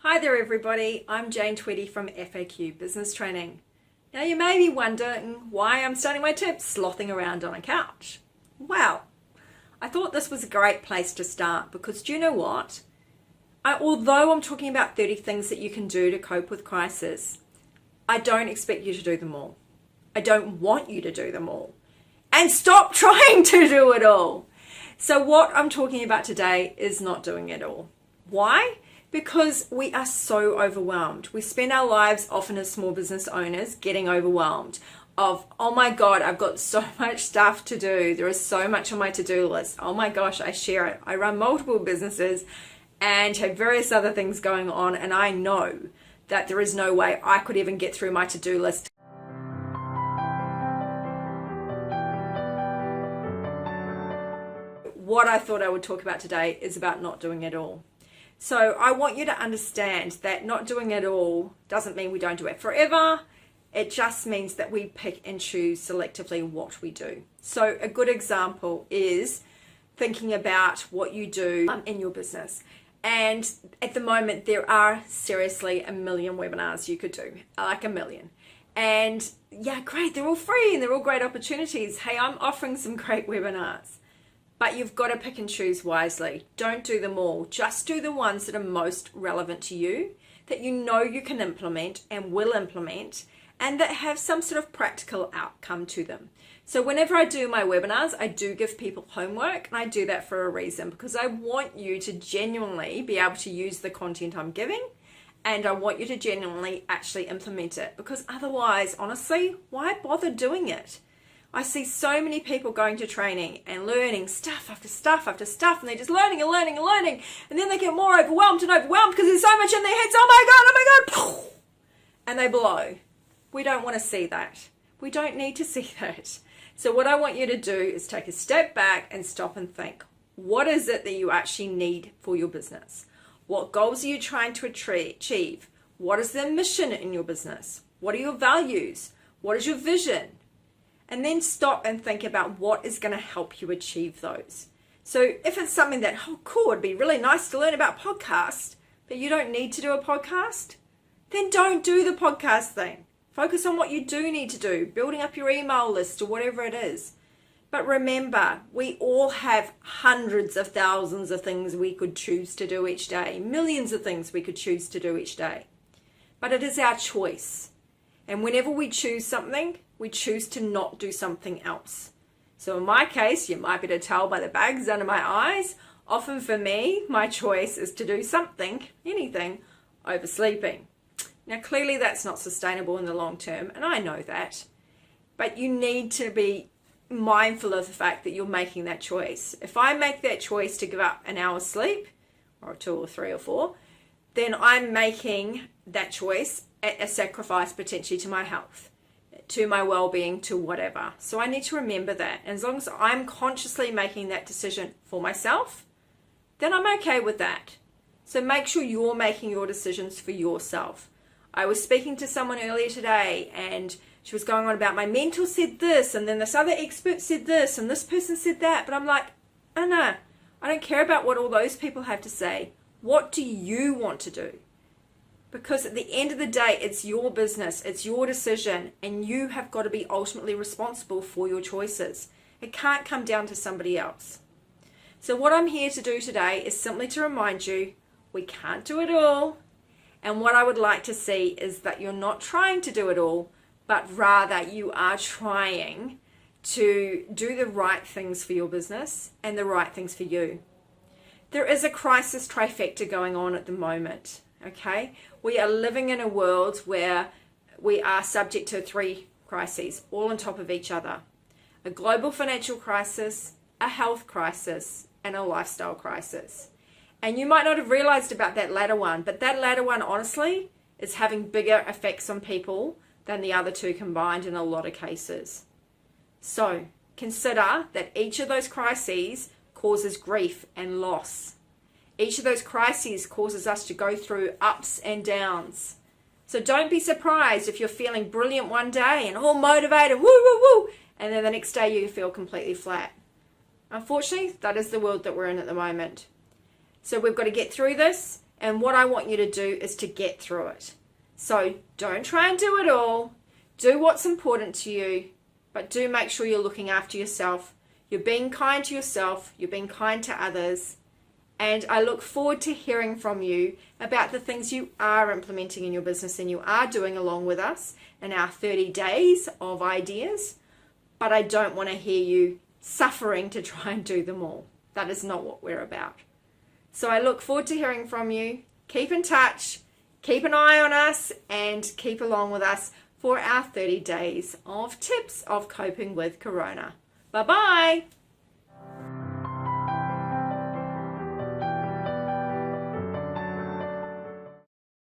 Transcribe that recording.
Hi there everybody, I'm Jane Tweedy from FAQ Business Training. Now you may be wondering why I'm starting my tips slothing around on a couch. Well, I thought this was a great place to start because do you know what? Although I'm talking about 30 things that you can do to cope with crisis, I don't expect you to do them all. I don't want you to do them all. And stop trying to do it all. So what I'm talking about today is not doing it all. Why? Because we are so overwhelmed. We spend our lives often as small business owners getting overwhelmed of, oh my God, I've got so much stuff to do. There is so much on my to-do list. Oh my gosh, I share it. I run multiple businesses and have various other things going on, and I know that there is no way I could even get through my to-do list. What I thought I would talk about today is about not doing it all. So I want you to understand that not doing it all doesn't mean we don't do it forever. It just means that we pick and choose selectively what we do. So a good example is thinking about what you do in your business. And at the moment, there are seriously a million webinars you could do, like a million. And yeah, great, they're all free and they're all great opportunities. Hey, I'm offering some great webinars. But you've got to pick and choose wisely. Don't do them all. Just do the ones that are most relevant to you, that you know you can implement and will implement, and that have some sort of practical outcome to them. So whenever I do my webinars, I do give people homework, and I do that for a reason, because I want you to genuinely be able to use the content I'm giving, and I want you to genuinely actually implement it, because otherwise, honestly, why bother doing it? I see so many people going to training and learning stuff after stuff after stuff, and they're just learning and learning and learning, and then they get more overwhelmed because there's so much in their heads. Oh my God, and they blow. We don't want to see that. We don't need to see that. So what I want you to do is take a step back and stop and think. What is it that you actually need for your business? What goals are you trying to achieve? What is the mission in your business? What are your values? What is your vision? And then stop and think about what is going to help you achieve those. So if it's something that, oh cool, it'd be really nice to learn about podcasts, but you don't need to do a podcast, then don't do the podcast thing. Focus on what you do need to do, building up your email list or whatever it is. But remember, we all have hundreds of thousands of things we could choose to do each day, millions of things we could choose to do each day. But it is our choice. And whenever we choose something, we choose to not do something else. So in my case, you might be able to tell by the bags under my eyes, often for me, my choice is to do something, anything, over sleeping. Now clearly that's not sustainable in the long term, and I know that. But you need to be mindful of the fact that you're making that choice. If I make that choice to give up an hour's sleep, or 2 or 3 or 4, then I'm making that choice at a sacrifice potentially to my health, to my well-being, to whatever. So I need to remember that. And as long as I'm consciously making that decision for myself, then I'm okay with that. So make sure you're making your decisions for yourself. I was speaking to someone earlier today and she was going on about my mentor said this, and then this other expert said this, and this person said that. But I'm like, oh no, I don't care about what all those people have to say. What do you want to do? Because at the end of the day, it's your business, it's your decision, and you have got to be ultimately responsible for your choices. It can't come down to somebody else. So what I'm here to do today is simply to remind you, we can't do it all. And what I would like to see is that you're not trying to do it all, but rather you are trying to do the right things for your business and the right things for you. There is a crisis trifecta going on at the moment. Okay, we are living in a world where we are subject to 3 crises, all on top of each other. A global financial crisis, a health crisis, and a lifestyle crisis. And you might not have realized about that latter one, but that latter one, honestly, is having bigger effects on people than the other 2 combined in a lot of cases. So consider that each of those crises causes grief and loss. Each of those crises causes us to go through ups and downs. So don't be surprised if you're feeling brilliant one day and all motivated, woo, woo, woo, and then the next day you feel completely flat. Unfortunately, that is the world that we're in at the moment. So we've got to get through this, And what I want you to do is to get through it. So don't try and do it all. Do what's important to you, but do make sure you're looking after yourself. You're being kind to yourself. You're being kind to others. And I look forward to hearing from you about the things you are implementing in your business and you are doing along with us in our 30 days of ideas. But I don't want to hear you suffering to try and do them all. That is not what we're about. So I look forward to hearing from you. Keep in touch, keep an eye on us, and keep along with us for our 30 days of tips of coping with Corona. Bye-bye.